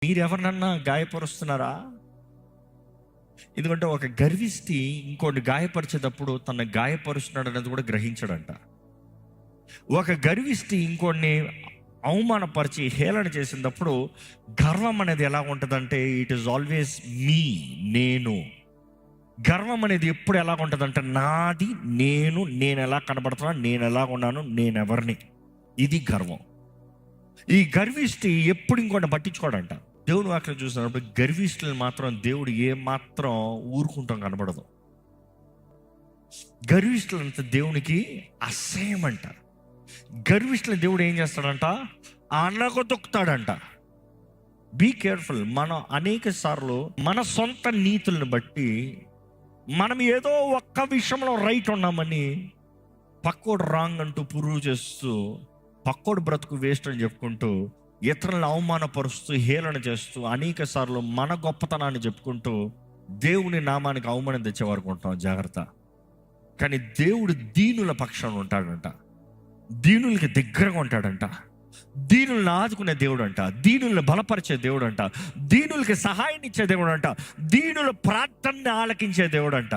మీరెవరినన్నా గాయపరుస్తున్నారా? ఎందుకంటే ఒక గర్విష్టి ఇంకోటి గాయపరిచేటప్పుడు తన గాయపరుస్తున్నాడు అనేది కూడా గ్రహించడంట. ఒక గర్విష్టి ఇంకోడిని అవమానపరిచి హేళన చేసినప్పుడు గర్వం అనేది ఎలా ఉంటుందంటే ఇట్ ఈస్ ఆల్వేస్ మీ, నేను. గర్వం అనేది ఎప్పుడు ఎలా ఉంటుందంటే నాది, నేను ఎలా కనబడుతున్నా, నేను ఎలా ఉన్నాను, నేనెవరిని. ఇది గర్వం. ఈ గర్విష్టి ఎప్పుడు ఇంకోటి పట్టించుకోడంట. దేవుని వాక్యం చూసినప్పుడు గర్విష్ఠులను మాత్రం దేవుడు ఏ మాత్రం ఊరుకుంటాం కనబడదు. గర్విష్ఠులంతా దేవునికి అసహ్యం అంట. గర్విష్ఠులు దేవుడు ఏం చేస్తాడంట? అనగదొక్కుతాడంట. Be careful. మనం అనేక సార్లు మన సొంత నీతులను బట్టి మనం ఏదో ఒక్క విషయంలో రైట్ ఉన్నామని పక్కోడు రాంగ్ అంటూ ప్రూవ్ చేస్తూ, పక్కోడు బ్రతుకు వేస్ట్ అని చెప్పుకుంటూ, ఇతరులను అవమానపరుస్తూ హేళన చేస్తూ అనేక సార్లు మన గొప్పతనాన్ని చెప్పుకుంటూ దేవుని నామానికి అవమానం తెచ్చేవారు ఉంటాం. జాగ్రత్త. కానీ దేవుడు దీనుల పక్షాన ఉంటాడంట. దీనులకి దగ్గరగా ఉంటాడంట. దీనులను ఆదుకునే దేవుడు అంట. దీనులను బలపరిచే దేవుడు అంట. దీనులకి సహాయం ఇచ్చే దేవుడు అంట. దీనుల ప్రార్థనని ఆలకించే దేవుడు అంట.